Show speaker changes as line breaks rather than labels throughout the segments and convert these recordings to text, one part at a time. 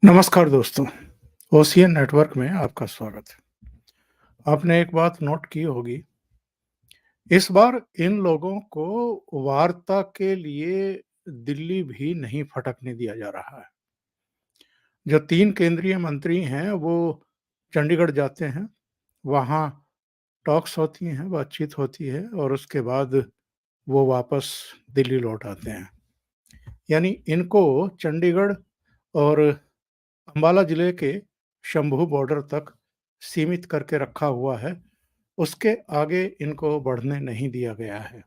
नमस्कार दोस्तों, ocean network में आपका स्वागत है। आपने एक बात नोट की होगी, इस बार इन लोगों को वार्ता के लिए दिल्ली भी नहीं फटकने दिया जा रहा है। जो 3 केंद्रीय मंत्री हैं, वो चंडीगढ़ जाते हैं, वहाँ टॉक्स होती हैं, बातचीत होती है और उसके बाद वो वापस दिल्ली लौट आते हैं। यानी इनको चंडीगढ़ और अंबाला जिले के शंभू बॉर्डर तक सीमित करके रखा हुआ है, उसके आगे इनको बढ़ने नहीं दिया गया है।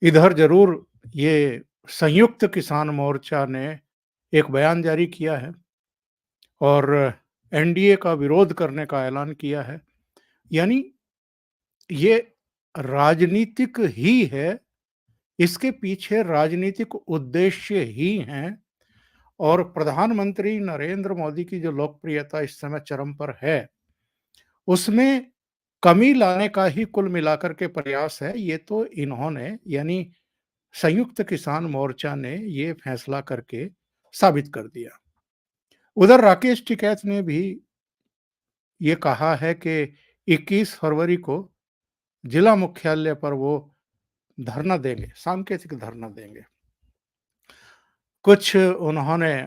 इधर ज़रूर ये संयुक्त किसान मोर्चा ने एक बयान जारी किया है और एनडीए का विरोध करने का ऐलान किया है। यानी ये राजनीतिक ही है, इसके पीछे राजनीतिक उद्देश्य ही हैं और प्रधानमंत्री नरेंद्र मोदी की जो लोकप्रियता इस समय चरम पर है, उसमें कमी लाने का ही कुल मिलाकर के प्रयास है। ये तो इन्होंने यानी संयुक्त किसान मोर्चा ने ये फैसला करके साबित कर दिया। उधर राकेश टिकैत ने भी ये कहा है कि 21 फरवरी को जिला मुख्यालय पर वो धरना देंगे, सांकेतिक धरना देंगे। कुछ उन्होंने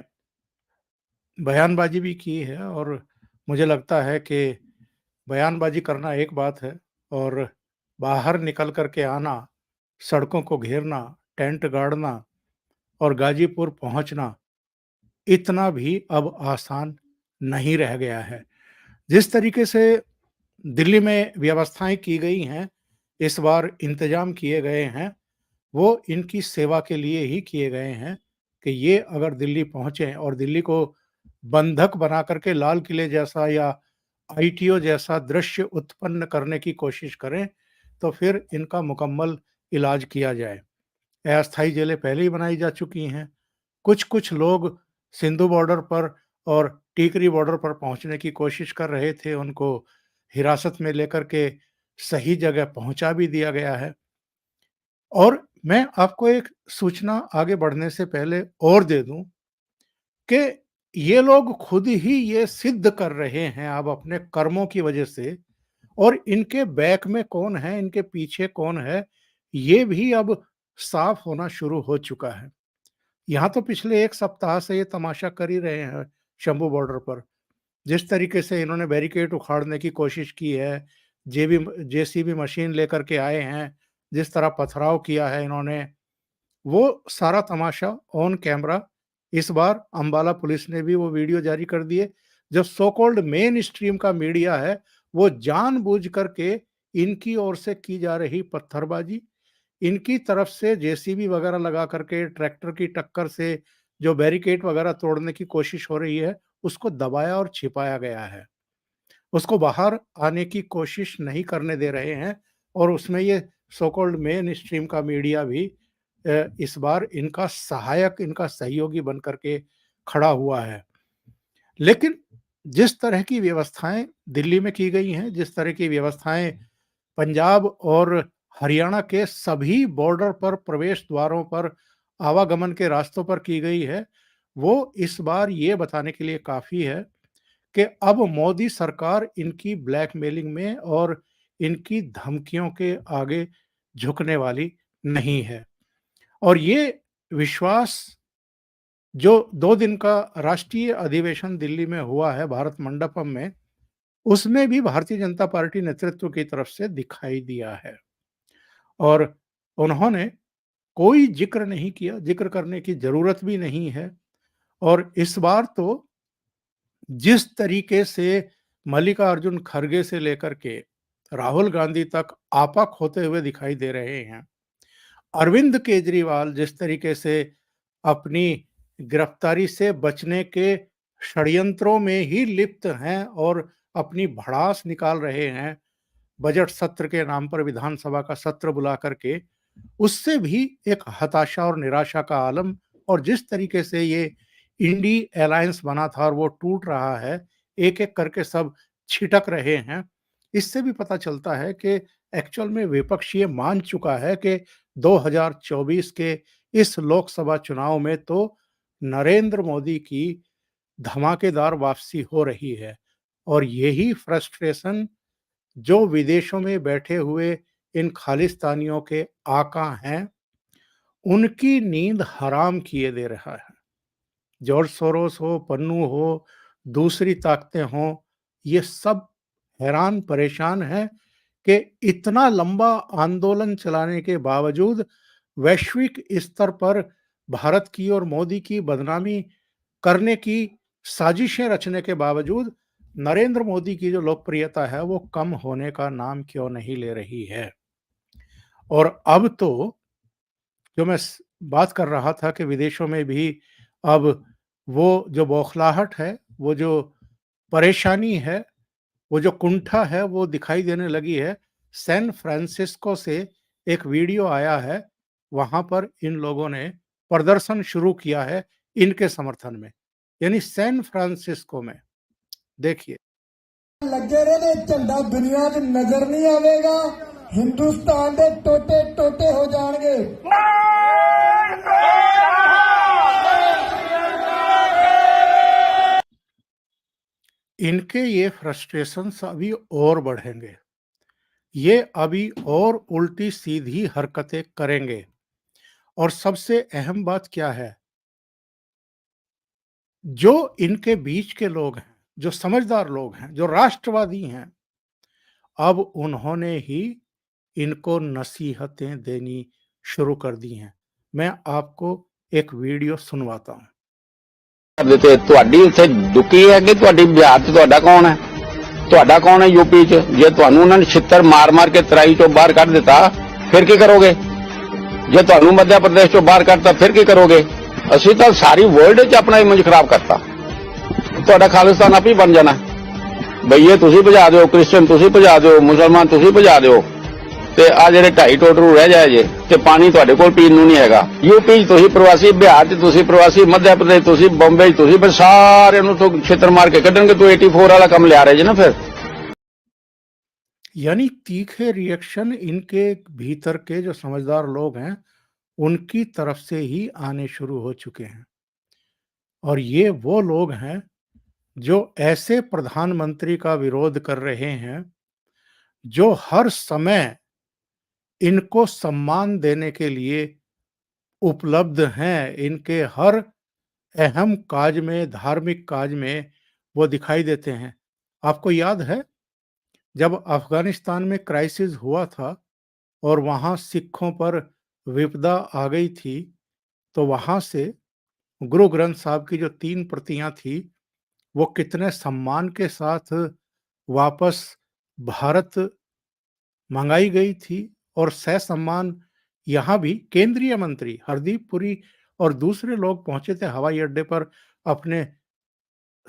बयानबाजी भी की है और मुझे लगता है कि बयानबाजी करना एक बात है और बाहर निकल कर के आना, सड़कों को घेरना, टेंट गाड़ना और गाजीपुर पहुंचना इतना भी अब आसान नहीं रह गया है। जिस तरीके से दिल्ली में व्यवस्थाएं की गई हैं, इस बार इंतजाम किए गए हैं, वो इनकी सेवा के लिए ही किए गए हैं कि ये अगर दिल्ली पहुंचे और दिल्ली को बंधक बना करके लाल किले जैसा या आईटीओ जैसा दृश्य उत्पन्न करने की कोशिश करें, तो फिर इनका मुकम्मल इलाज किया जाए। अस्थायी जेलें पहले ही बनाई जा चुकी हैं। कुछ-कुछ लोग सिंधु बॉर्डर पर और टीकरी बॉर्डर पर पहुंचने की कोशिश कर रहे थे, उनको हिरासत में लेकर के सही जगह पहुंचा भी दिया गया है। और मैं आपको एक सूचना आगे बढ़ने से पहले और दे दूं कि ये लोग खुद ही ये सिद्ध कर रहे हैं अब अपने कर्मों की वजह से और इनके बैक में कौन है, इनके पीछे कौन है, ये भी अब साफ होना शुरू हो चुका है। यहाँ तो पिछले 1 सप्ताह से ये तमाशा कर ही रहे हैं शंभू बॉर्डर पर। जिस तरीके से इन्होंने बैरिकेड उखाड़ने की कोशिश की है, जेसीबी मशीन लेकर के आए हैं, जिस तरह पथराव किया है इन्होंने, वो सारा तमाशा ऑन कैमरा इस बार अंबाला पुलिस ने भी वो वीडियो जारी कर दिए। जो सो कॉल्ड मेन स्ट्रीम का मीडिया है, वो जानबूझ करके इनकी ओर से की जा रही पत्थरबाजी, इनकी तरफ से जेसीबी वगैरह लगा करके ट्रैक्टर की टक्कर से जो बैरिकेड वगैरह तोड़ने की कोशिश हो रही है, उसको दबाया और छिपाया गया है। उसको बाहर आने की कोशिश नहीं करने दे रहे हैं और उसमें ये सो कॉल्ड मेन स्ट्रीम का मीडिया भी इस बार इनका सहायक, इनका सहयोगी बन करके खड़ा हुआ है। लेकिन जिस तरह की व्यवस्थाएं दिल्ली में की गई हैं, जिस तरह की व्यवस्थाएं पंजाब और हरियाणा के सभी बॉर्डर पर प्रवेश द्वारों पर आवागमन के रास्तों पर की गई है, वो इस बार ये बताने के लिए काफ़ी है कि अब मोदी सरकार इनकी ब्लैकमेलिंग में और इनकी धमकियों के आगे झुकने वाली नहीं है। और ये विश्वास जो 2 दिन का राष्ट्रीय अधिवेशन दिल्ली में हुआ है भारत मंडपम में, उसमें भी भारतीय जनता पार्टी नेतृत्व की तरफ से दिखाई दिया है। और उन्होंने कोई ज़िक्र नहीं किया, ज़िक्र करने की ज़रूरत भी नहीं है। और इस बार तो जिस तरीके से मल्लिकार्जुन खड़गे से लेकर के राहुल गांधी तक आपा खोते हुए दिखाई दे रहे हैं, अरविंद केजरीवाल जिस तरीके से अपनी गिरफ्तारी से बचने के षड्यंत्रों में ही लिप्त हैं और अपनी भड़ास निकाल रहे हैं, बजट सत्र के नाम पर विधानसभा का सत्र बुला करके, उससे भी एक हताशा और निराशा का आलम। और जिस तरीके से ये इंडी अलायंस बना था और वो टूट रहा है, एक-एक करके सब छिटक रहे हैं, इससे भी पता चलता है कि एक्चुअल में विपक्ष ये मान चुका है कि 2024 के इस लोकसभा चुनाव में तो नरेंद्र मोदी की धमाकेदार वापसी हो रही है और यही फ्रस्ट्रेशन जो विदेशों में बैठे हुए इन खालिस्तानियों के आका हैं, उनकी नींद हराम किए दे रहा है। जॉर्ज सोरोस हो, पन्नू हो, दूसरी ताकतें हों, ये सब हैरान परेशान हैं कि इतना लंबा आंदोलन चलाने के बावजूद वैश्विक स्तर पर भारत की और मोदी की बदनामी करने की साजिशें रचने के बावजूद नरेंद्र मोदी की जो लोकप्रियता है वो कम होने का नाम क्यों नहीं ले रही है। और अब तो जो मैं बात कर रहा था कि विदेशों में भी अब वो जो बौखलाहट है, वो जो परेशानी है, वो जो कुंठा है वो दिखाई देने लगी है। सैन फ्रांसिस्को से एक वीडियो आया है, वहाँ पर इन लोगों ने प्रदर्शन शुरू किया है इनके समर्थन में, यानी सैन फ्रांसिस्को में। देखिए।
लगे रहे झंडा दुनिया च नजर नहीं आवेगा, हिंदुस्तान के टोटे टोटे हो जाएंगे।
इनके ये फ्रस्ट्रेशंस अभी और बढ़ेंगे, ये अभी और उल्टी सीधी हरकतें करेंगे। और सबसे अहम बात क्या है, जो इनके बीच के लोग हैं, जो समझदार लोग हैं, जो राष्ट्रवादी हैं, अब उन्होंने ही इनको नसीहतें देनी शुरू कर दी हैं। मैं आपको एक वीडियो सुनवाता हूं।
ਦਿੱਤੇ ਤੁਹਾਡੀ ਉੱਥੇ ਦੁਕੀ ਹੈ ਕਿ ਤੁਹਾਡੀ ਬਿਹਾਰ 'ਚ ਤੁਹਾਡਾ ਕੌਣ ਹੈ ਯੂਪੀ 'ਚ ਜੇ ਤੁਹਾਨੂੰ ਉਹਨਾਂ ਨੇ ਛਿੱਤਰ ਮਾਰ-ਮਾਰ ਕੇ ਤਰਾਈ 'ਚੋਂ ਬਾਹਰ ਕੱਢ ਦਿੱਤਾ ਫਿਰ ਕੀ ਕਰੋਗੇ ਜੇ ਤੁਹਾਨੂੰ ਮੱਧ ਪ੍ਰਦੇਸ਼ 'ਚੋਂ ਬਾਹਰ ਕੱਢਤਾ ਫਿਰ ਕੀ ਕਰੋਗੇ ਅਸੀਂ ਤਾਂ ਸਾਰੀ ਵਰਲਡ 'ਚ ਆਪਣਾ ਇਮੇਜ ਖਰਾਬ ਕਰਤਾ ਤੁਹਾਡਾ ਖਾਲਿਸਤਾਨ ਆਪ ਹੀ ਬਣ ਜਾਣਾ ਬਈਏ ਤੁਸੀਂ ਭਜਾ ਦਿਓ ਕ੍ਰਿਸਚੀਅਨ ਤੁਸੀਂ ਭਜਾ ਦਿਓ ਮੁਸਲਮਾਨ ਤੁਸੀਂ ਭਜਾ ਦਿਓ ਤੇ ਆ ਜਿਹੜੇ 2.5 ਟੋਟਰੂ ਰਹਿ ਜਾਏ ਜੇ ਤੇ ਪਾਣੀ ਤੁਹਾਡੇ ਕੋਲ ਪੀਣ ਨੂੰ ਨਹੀਂ ਹੈਗਾ ਯੂਪੀ 'ਚ ਤੁਸੀਂ ਪ੍ਰਵਾਸੀ ਬਿਹਾਰ 'ਚ ਤੁਸੀਂ ਪ੍ਰਵਾਸੀ ਮੱਧ ਪ੍ਰਦੇਸ਼ ਤੁਸੀਂ ਬੰਬਈ 'ਚ ਤੁਸੀਂ ਬਸ ਸਾਰਿਆਂ ਨੂੰ ਤੋਂ ਛਿੱਤਰ ਮਾਰ ਕੇ ਕੱਢਣਗੇ ਤੂੰ 84 वाला ਕੰਮ ਲਿਆ ਰਹੇ ਜੇ ਨਾ ਫਿਰ
यानी तीखे रिएक्शन इनके भीतर के जो समझदार लोग हैं उनकी तरफ से ही आने शुरू हो चुके हैं। और ये वो लोग हैं जो ऐसे प्रधानमंत्री का विरोध कर रहे हैं जो हर समय इनको सम्मान देने के लिए उपलब्ध हैं, इनके हर अहम काज में, धार्मिक काज में वो दिखाई देते हैं। आपको याद है जब अफगानिस्तान में क्राइसिस हुआ था और वहाँ सिखों पर विपदा आ गई थी, तो वहाँ से गुरु ग्रंथ साहब की जो 3 प्रतियां थी, वो कितने सम्मान के साथ वापस भारत मंगाई गई थी और ससम्मान यहाँ भी केंद्रीय मंत्री हरदीप पुरी और दूसरे लोग पहुंचे थे हवाई अड्डे पर, अपने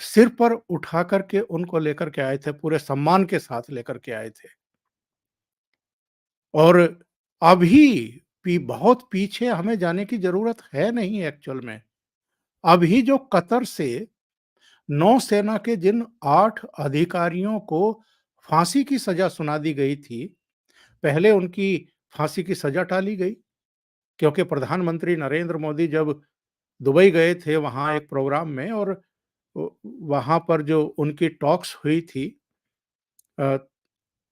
सिर पर उठा करके उनको लेकर के आए थे, पूरे सम्मान के साथ लेकर के आए थे। और अभी बहुत पीछे हमें जाने की जरूरत है नहीं एक्चुअल में। अभी जो कतर से नौसेना के जिन 8 अधिकारियों को फांसी की सजा सुना दी गई थी, पहले उनकी फांसी की सजा टाली गई क्योंकि प्रधानमंत्री नरेंद्र मोदी जब दुबई गए थे वहाँ एक प्रोग्राम में और वहाँ पर जो उनकी टॉक्स हुई थी,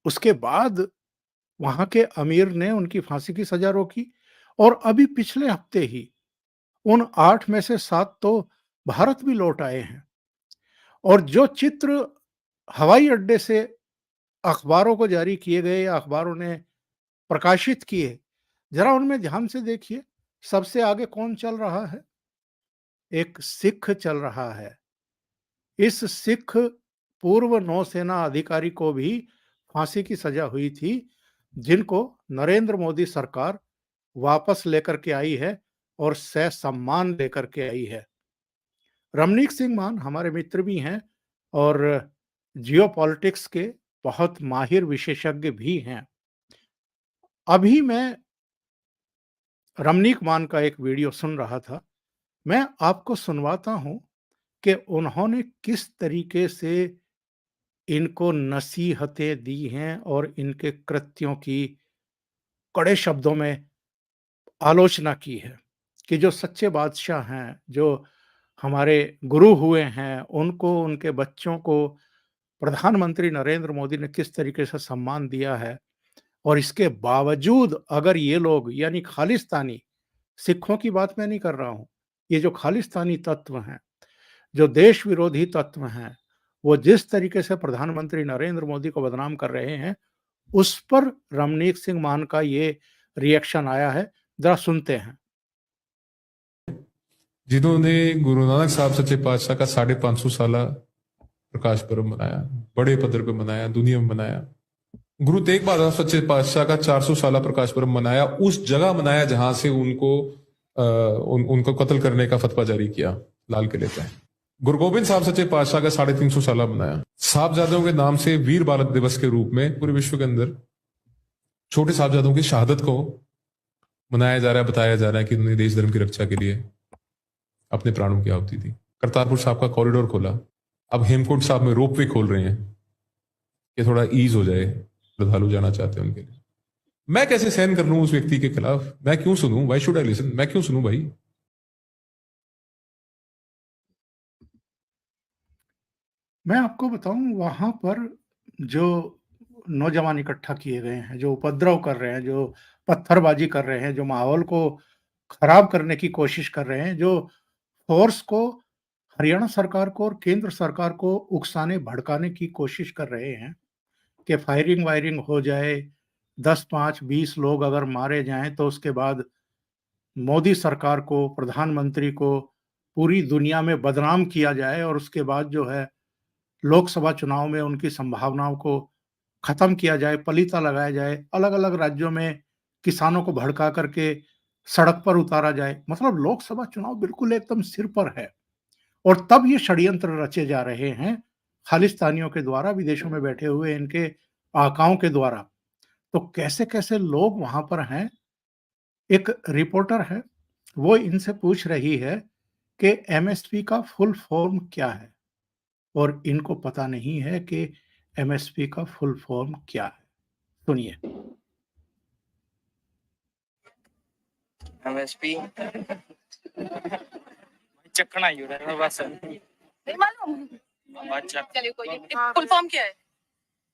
उसके बाद वहाँ के अमीर ने उनकी फांसी की सजा रोकी और अभी पिछले हफ्ते ही उन 8 में से 7 तो भारत भी लौट आए हैं। और जो चित्र हवाई अड्डे से अखबारों को जारी किए गए या अखबारों ने प्रकाशित किए, जरा उनमें ध्यान से देखिए, सबसे आगे कौन चल रहा है? एक सिख चल रहा है। इस सिख पूर्व नौसेना अधिकारी को भी फांसी की सजा हुई थी, जिनको नरेंद्र मोदी सरकार वापस लेकर के आई है और ससम्मान लेकर के आई है। रमनीक सिंह मान हमारे मित्र भी हैं और जियोपॉलिटिक्स के बहुत माहिर विशेषज्ञ भी हैं। अभी मैं रमनीक मान का एक वीडियो सुन रहा था, मैं आपको सुनवाता हूं कि उन्होंने किस तरीके से इनको नसीहतें दी हैं और इनके कृत्यों की कड़े शब्दों में आलोचना की है कि जो सच्चे बादशाह हैं, जो हमारे गुरु हुए हैं, उनको, उनके बच्चों को प्रधानमंत्री नरेंद्र मोदी ने किस तरीके से सम्मान दिया है और इसके बावजूद अगर ये लोग यानी खालिस्तानी, सिखों की बात मैं नहीं कर रहा हूँ, ये जो खालिस्तानी तत्व हैं, जो देश विरोधी तत्व हैं, वो जिस तरीके से प्रधानमंत्री नरेंद्र मोदी को बदनाम कर रहे हैं, उस पर रमनीक सिंह मान का ये रिएक्शन आया है। ज़रा सुनते हैं।
जिन्होंने गुरु नानक साहब सच्चे पातशाह का 550 साला प्रकाश पर्व मनाया, बड़े पद्धर पे मनाया, दुनिया में मनाया। गुरु तेग बहादुर सच्चे पातशाह का 400 साला प्रकाश पर्व मनाया, उस जगह मनाया जहां से उनको कत्ल करने का फतवा जारी किया लाल किले पे। गुरु गोबिंद साहब सच्चे पातशाह का 350 साला मनाया। साहबजादों के नाम से वीर बालक दिवस के रूप में पूरे विश्व के अंदर छोटे साहबजादों की शहादत को मनाया जा रहा है, बताया जा रहा है कि उन्होंने देश धर्म की रक्षा के लिए अपने प्राणों की आहुति दी। करतारपुर साहब का कॉरिडोर खोला, अब हेमकुंड साहब में रोपवे खोल रहे हैं कि थोड़ा ईज हो जाए, श्रद्धालु जाना चाहते हैं उनके लिए। मैं कैसे सहन कर लूं उस व्यक्ति के खिलाफ? मैं क्यों सुनूं? Why should I listen? मैं क्यों सुनूं भाई?
मैं आपको बताऊं, वहां पर जो नौजवान इकट्ठा किए गए हैं, जो उपद्रव कर रहे हैं, जो पत्थरबाजी कर रहे हैं, जो माहौल को खराब करने की कोशिश कर रहे हैं, जो फोर्स को हरियाणा सरकार को और केंद्र सरकार को उकसाने भड़काने की कोशिश कर रहे हैं कि फायरिंग वायरिंग हो जाए, 10 5 20 लोग अगर मारे जाएं तो उसके बाद मोदी सरकार को, प्रधानमंत्री को पूरी दुनिया में बदनाम किया जाए और उसके बाद जो है लोकसभा चुनाव में उनकी संभावनाओं को खत्म किया जाए, पलीता लगाया जाए, अलग-अलग राज्यों में किसानों को भड़का करके सड़क पर उतारा जाए। मतलब लोकसभा चुनाव बिल्कुल एकदम सिर पर है और तब ये षड्यंत्र रचे जा रहे हैं खालिस्तानियों के द्वारा, विदेशों में बैठे हुए इनके आकाओं के द्वारा। तो कैसे-कैसे लोग वहां पर हैं। एक रिपोर्टर है, वो इनसे पूछ रही है कि एमएसपी का फुल फॉर्म क्या है? और इनको पता नहीं है कि एमएसपी का फुल फॉर्म क्या है। सुनिए।
एमएसपी चखना ही हो रहा है बस।
नहीं मालूम।
अच्छा
चलिए कोई नहीं। फुल फॉर्म क्या है?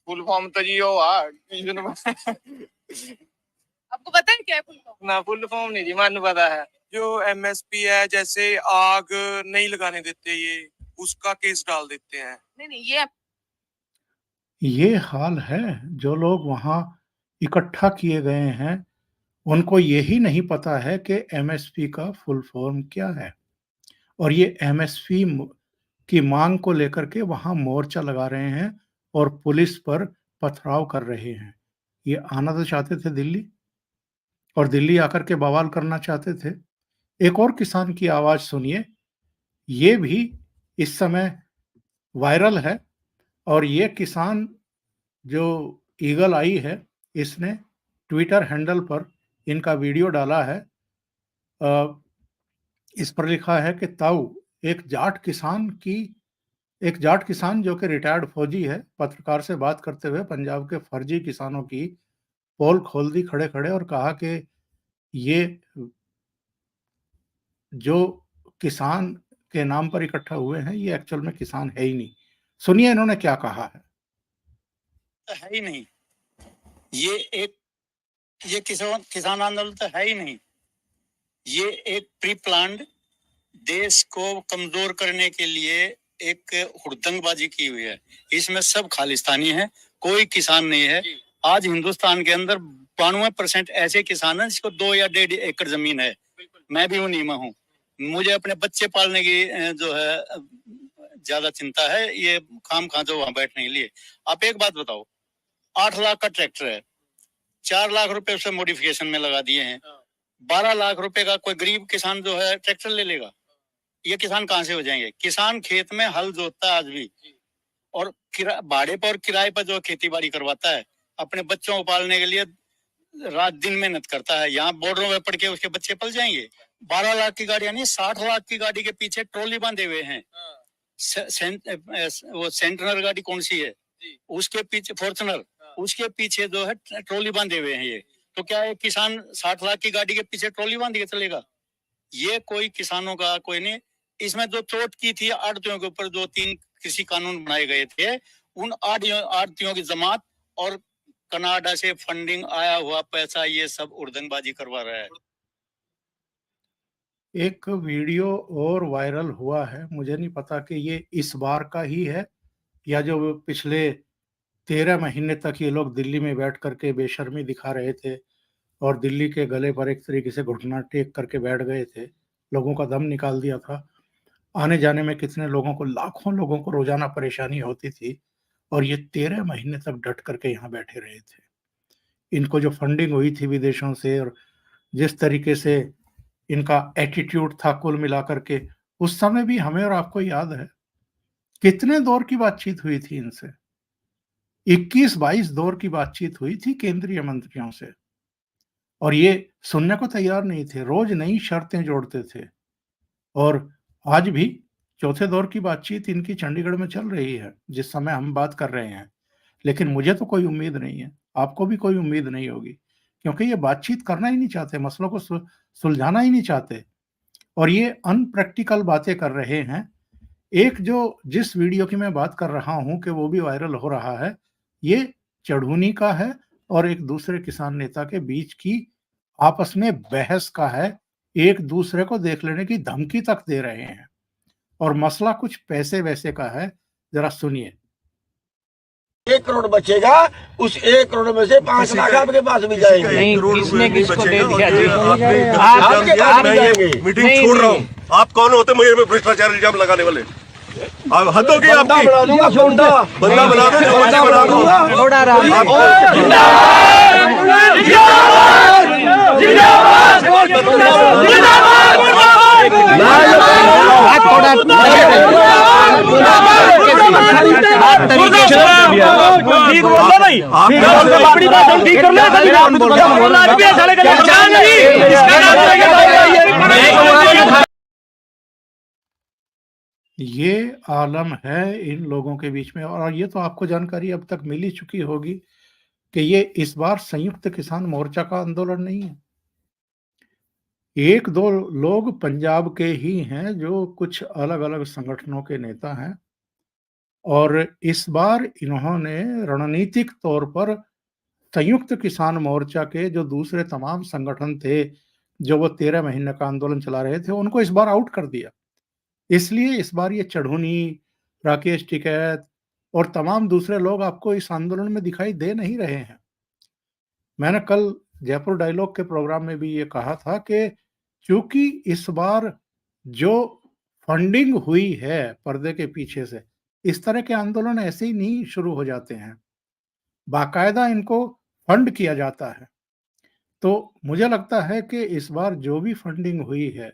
फुल फॉर्म तो जी हो
आपको पता है क्या है फुल फॉर्म?
ना फुल फॉर्म नहीं जी, मानू पता है।
जो एमएसपी है, जैसे आग नहीं लगाने देते, ये उसका केस डाल देते हैं।
नहीं
ये हाल है, जो लोग वहां इकट्ठा किए गए हैं, उनको यही नहीं पता है कि एमएसपी का फुल फॉर्म क्या है और ये एमएसपी की मांग को लेकर के वहां मोर्चा लगा रहे हैं और पुलिस पर पथराव कर रहे हैं। ये आना तो चाहते थे दिल्ली और दिल्ली आकर के बवाल करना चाहते थे। एक और किसान की आवाज सुनिए, ये भी इस समय वायरल है और ये किसान जो ईगल आई है, इसने ट्विटर हैंडल पर इनका वीडियो डाला है। इस पर लिखा है कि ताऊ, एक जाट किसान जो कि रिटायर्ड फौजी है, पत्रकार से बात करते हुए पंजाब के फर्जी किसानों की पोल खोल दी खड़े-खड़े और कहा कि ये जो किसान के नाम पर इकट्ठा हुए हैं, ये एक्चुअल में किसान है ही नहीं। सुनिए इन्होंने क्या कहा है।
है ही नहीं, ये किसान आंदोलन तो है ही नहीं। ये एक प्री प्लान्ड, देश को कमजोर करने के लिए एक हुड़दंगबाजी की हुई है। इसमें सब खालिस्तानी है, कोई किसान नहीं है। आज हिंदुस्तान के अंदर 92% ऐसे किसान हैं जिसको 2 या 1.5 एकड़ जमीन है। मैं भी उन्हीं में हूँ। मुझे अपने बच्चे पालने की जो है ज्यादा चिंता है, ये खाम खा जो वहां बैठने के लिए। आप एक बात बताओ, 8 लाख का ट्रैक्टर है, 4 लाख रुपए उसे मॉडिफिकेशन में लगा दिए हैं। 12 लाख रुपए का कोई गरीब किसान जो है ट्रैक्टर ले लेगा? ये किसान कहां से हो जाएंगे? किसान खेत में हल जोतता है आज भी, और भाड़े पर और किराए पर जो खेती बाड़ी करवाता है, अपने बच्चों को पालने के लिए रात दिन मेहनत करता है। यहाँ बॉर्डरों में पड़ के उसके बच्चे पल जाएंगे। 12 लाख की गाड़ी यानी 60 लाख की गाड़ी के पीछे ट्रॉली बांधे हुए हैं। वो सेंटनर गाड़ी कौन सी है, उसके पीछे फॉर्च्यूनर, उसके पीछे जो है ट्रॉली बांधे हुए हैं। ये तो क्या है, किसान 60 लाख की गाड़ी के पीछे ट्रॉली बांध के चलेगा? ये कोई किसानों का कोई नहीं। इसमें जो चोट की थी आड़तियों के ऊपर, 2-3 कृषि कानून बनाए गए थे, उन आड़तियों की जमात और कनाडा से फंडिंग आया हुआ पैसा, ये सब उड़दंगबाजी करवा रहा है।
एक वीडियो और वायरल हुआ है, मुझे नहीं पता कि ये इस बार का ही है या जो पिछले 13 महीने तक ये लोग दिल्ली में बैठ करके बेशर्मी दिखा रहे थे और दिल्ली के गले पर एक तरीके से घुटना टेक करके बैठ गए थे, लोगों का दम निकाल दिया था। आने जाने में कितने लोगों को, लाखों लोगों को रोजाना परेशानी होती थी और ये 13 महीने तक डट करके यहाँ बैठे रहे थे। इनको जो फंडिंग हुई थी विदेशों से और जिस तरीके से इनका एटीट्यूड था कुल मिलाकर के, उस समय भी हमें और आपको याद है कितने दौर की बातचीत हुई थी इनसे। 21-22 दौर की बातचीत हुई थी केंद्रीय मंत्रियों से और ये सुनने को तैयार नहीं थे, रोज नई शर्तें जोड़ते थे। और आज भी चौथे दौर की बातचीत इनकी चंडीगढ़ में चल रही है जिस समय हम बात कर रहे हैं, लेकिन मुझे तो कोई उम्मीद नहीं है, आपको भी कोई उम्मीद नहीं होगी, क्योंकि ये बातचीत करना ही नहीं चाहते, मसलों को सुलझाना ही नहीं चाहते और ये अनप्रैक्टिकल बातें कर रहे हैं। एक जो जिस वीडियो की मैं बात कर रहा हूं कि वो भी वायरल हो रहा है, ये चढ़ूनी का है और एक दूसरे किसान नेता के बीच की आपस में बहस का है, एक दूसरे को देख लेने की धमकी तक दे रहे हैं और मसला कुछ पैसे वैसे का है, जरा सुनिए।
1 करोड़ बचेगा, उस 1 करोड़ में से 5 लाख आपके पास भी जाएंगे।
नहीं, किसने किसको दे दिया जी?
आप
मीटिंग छोड़ रहा हूँ। आप कौन होते मुझे भ्रष्टाचार इल्जाम लगाने वाले? आप हद हो गई आपकी।
बना दूंगा, छोटा
बंदा बना दो, बंदा बना दो।
थोड़ा
ये आलम है इन लोगों के बीच में और ये तो आपको जानकारी अब तक मिल ही चुकी होगी कि ये इस बार संयुक्त किसान मोर्चा का आंदोलन नहीं है। 1-2 लोग पंजाब के ही हैं जो कुछ अलग-अलग संगठनों के नेता हैं और इस बार इन्होंने रणनीतिक तौर पर संयुक्त किसान मोर्चा के जो दूसरे तमाम संगठन थे, जो वो 13 महीने का आंदोलन चला रहे थे, उनको इस बार आउट कर दिया। इसलिए इस बार ये चढ़ूनी, राकेश टिकैत और तमाम दूसरे लोग आपको इस आंदोलन में दिखाई दे नहीं रहे हैं। मैंने कल जयपुर डायलॉग के प्रोग्राम में भी ये कहा था कि चूंकि इस बार जो फंडिंग हुई है पर्दे के पीछे से, इस तरह के आंदोलन ऐसे ही नहीं शुरू हो जाते हैं, बाकायदा इनको फंड किया जाता है। तो मुझे लगता है कि इस बार जो भी फंडिंग हुई है,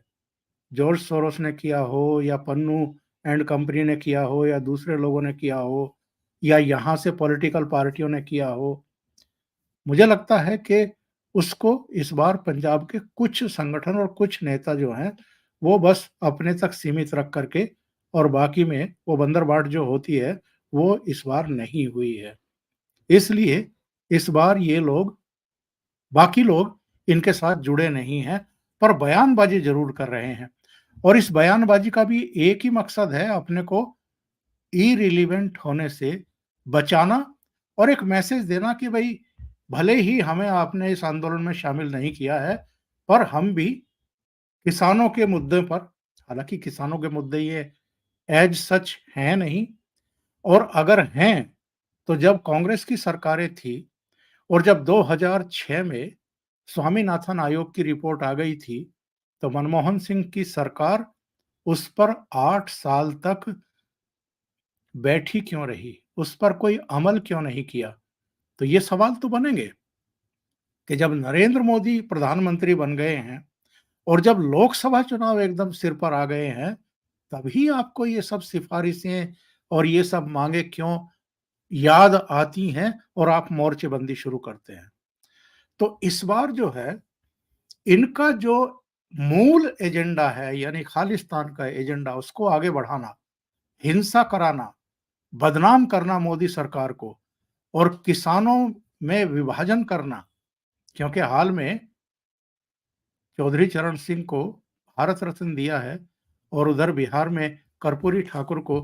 जॉर्ज सोरोस ने किया हो या पन्नू एंड कंपनी ने किया हो या दूसरे लोगों ने किया हो या यहाँ से पॉलिटिकल पार्टियों ने किया हो, मुझे लगता है कि उसको इस बार पंजाब के कुछ संगठन और कुछ नेता जो हैं, वो बस अपने तक सीमित रख करके और बाकी में वो बंदरबाट जो होती है, वो इस बार नहीं हुई है। इसलिए इस बार ये लोग, बाकी लोग इनके साथ जुड़े नहीं हैं, पर बयानबाजी जरूर कर रहे हैं और इस बयानबाजी का भी एक ही मकसद है, अपने को इरिलीवेंट होने से बचाना और एक मैसेज देना कि भाई भले ही हमें आपने इस आंदोलन में शामिल नहीं किया है, पर हम भी किसानों के मुद्दे पर, हालांकि किसानों के मुद्दे ये एज सच हैं नहीं, और अगर हैं तो जब कांग्रेस की सरकारें थी और जब 2006 में स्वामीनाथन आयोग की रिपोर्ट आ गई थी, तो मनमोहन सिंह की सरकार उस पर 8 साल तक बैठी क्यों रही, उस पर कोई अमल क्यों नहीं किया? तो ये सवाल तो बनेंगे कि जब नरेंद्र मोदी प्रधानमंत्री बन गए हैं और जब लोकसभा चुनाव एकदम सिर पर आ गए हैं, तभी आपको ये सब सिफारिशें और ये सब मांगे क्यों याद आती हैं और आप मोर्चेबंदी शुरू करते हैं? तो इस बार जो है, इनका जो मूल एजेंडा है, यानी खालिस्तान का एजेंडा, उसको आगे बढ़ाना, हिंसा कराना, बदनाम करना मोदी सरकार को और किसानों में विभाजन करना, क्योंकि हाल में चौधरी चरण सिंह को भारत रत्न दिया है और उधर बिहार में कर्पूरी ठाकुर को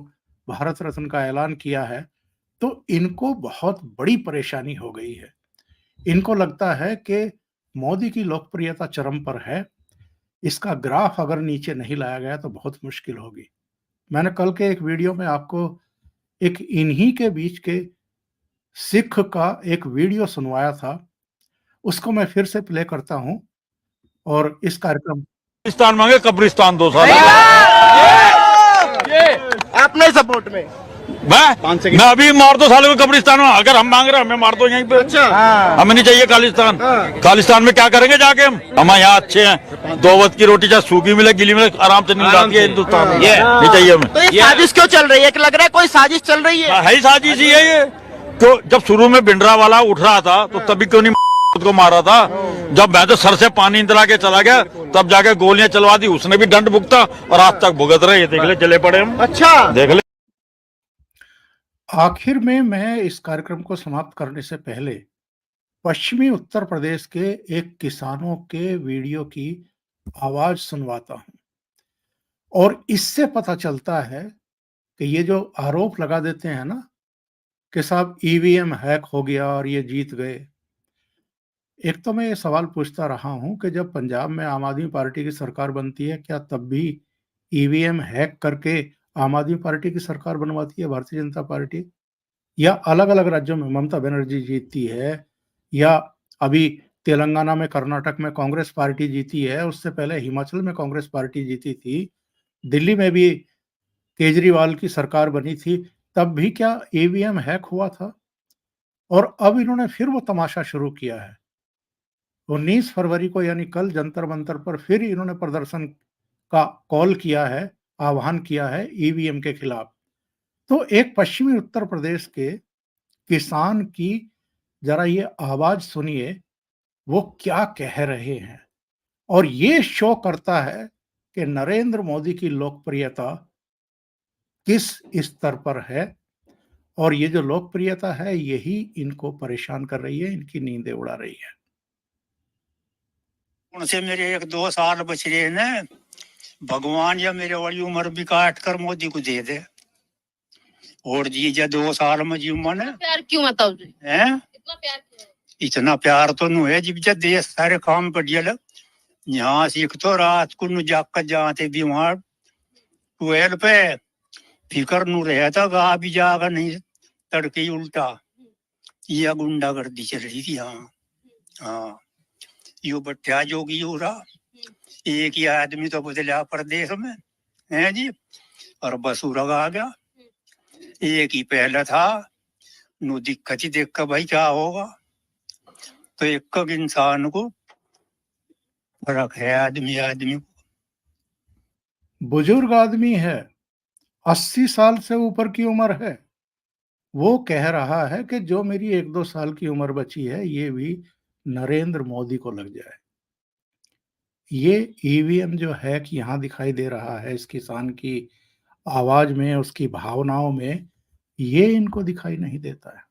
भारत रत्न का ऐलान किया है, तो इनको बहुत बड़ी परेशानी हो गई है। इनको लगता है कि मोदी की लोकप्रियता चरम पर है, इसका ग्राफ अगर नीचे नहीं लाया गया तो बहुत मुश्किल होगी। मैंने कल के एक वीडियो में आपको एक इन्हीं के बीच के सिख का एक वीडियो सुनवाया था, उसको मैं फिर से प्ले करता हूं और इस कार्यक्रम
कब्रिस्तान मांगे, कब्रिस्तान 2 साल
अपने सपोर्ट में
मैं अभी मार दो सालों को कब्रिस्तान में, अगर हम मांग रहे हैं हमें मार दो यहीं पे।
अच्छा
हमें नहीं चाहिए खालिस्तान। खालिस्तान में क्या करेंगे जाके हम यहाँ अच्छे हैं, 2 वक्त की रोटी चाहे सूखी मिले गिली मिले आराम से नींद आती है हिंदुस्तान में, नहीं चाहिए हमें।
तो ये साजिश क्यों चल रही है? कि लग रहा है कोई साजिश चल रही है?
है ही साजिश ही है ये। तो जब शुरू में भिंडरा वाला उठ रहा था तो तभी क्यों नहीं को मारा था? जब मैं तो सर से पानी इंदिरा के चला गया तब जाके गोलियां चलवा दी, उसने भी दंड भुगता और आज तक भुगत रहे। देख ले जले पड़े हम।
अच्छा
देख ले।
आखिर में मैं इस कार्यक्रम को समाप्त करने से पहले पश्चिमी उत्तर प्रदेश के एक किसानों के वीडियो की आवाज सुनवाता हूं और इससे पता चलता है कि ये जो आरोप लगा देते हैं ना कि साहब ईवीएम हैक हो गया और ये जीत गए। एक तो मैं ये सवाल पूछता रहा हूं कि जब पंजाब में आम आदमी पार्टी की सरकार बनती है, क्या तब भी ईवीएम हैक करके आम आदमी पार्टी की सरकार बनवाती है भारतीय जनता पार्टी? या अलग-अलग राज्यों में ममता बनर्जी जीतती है, या अभी तेलंगाना में, कर्नाटक में कांग्रेस पार्टी जीती है, उससे पहले हिमाचल में कांग्रेस पार्टी जीती थी, दिल्ली में भी केजरीवाल की सरकार बनी थी, तब भी क्या ईवीएम हैक हुआ था? और अब इन्होंने फिर वो तमाशा शुरू किया है। 19 फरवरी को यानी कल जंतर मंतर पर फिर इन्होंने प्रदर्शन का कॉल किया है, आह्वान किया है ईवीएम के खिलाफ। तो एक पश्चिमी उत्तर प्रदेश के किसान की जरा ये आवाज सुनिए, वो क्या कह रहे हैं। और ये शो करता है कि नरेंद्र मोदी की लोकप्रियता किस स्तर पर है, और ये जो लोकप्रियता है यही इनको परेशान कर रही है, इनकी नींदें उड़ा रही है।
उनसे मेरे 1-2 साल बच रहे हैं, भगवान या मेरे वाली उम्र भी काट कर मोदी को दे दे और जी जा 2 साल में जी मन
प्यार क्यों बताओ जी?
है
इतना प्यार क्यों है?
इतना प्यार तो नु है जब जब देश सारे काम कर दिया। यहाँ सीख तो रात को नु जाकर जाते भी वहां 12 पे फिकर नु रहता गा भी जागा नहीं तड़के उल्टा यह गुंडागर्दी चल रही थी। हाँ यो बट्टा जोगी हो रहा, एक ही आदमी तो बदला प्रदेश में है जी, और बसूरग आ गया। एक ही पहला था नु दिक्कत ही देख कर भाई क्या होगा। तो एक इंसान को फर्क है आदमी आदमी को।
बुजुर्ग आदमी है, 80 साल से ऊपर की उम्र है, वो कह रहा है कि जो मेरी 1-2 साल की उम्र बची है ये भी नरेंद्र मोदी को लग जाए। ये ईवीएम जो हैक यहाँ दिखाई दे रहा है इस किसान की आवाज में, उसकी भावनाओं में, ये इनको दिखाई नहीं देता है।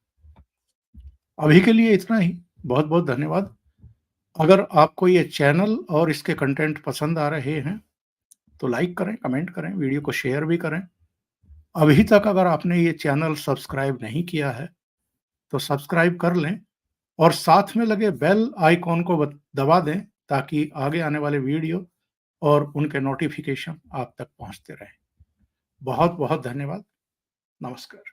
अभी के लिए इतना ही। बहुत बहुत धन्यवाद। अगर आपको ये चैनल और इसके कंटेंट पसंद आ रहे हैं तो लाइक करें, कमेंट करें, वीडियो को शेयर भी करें। अभी तक अगर आपने ये चैनल सब्सक्राइब नहीं किया है तो सब्सक्राइब कर लें और साथ में लगे बेल आइकॉन को दबा दें ताकि आगे आने वाले वीडियो और उनके नोटिफिकेशन आप तक पहुंचते रहें। बहुत बहुत धन्यवाद। नमस्कार।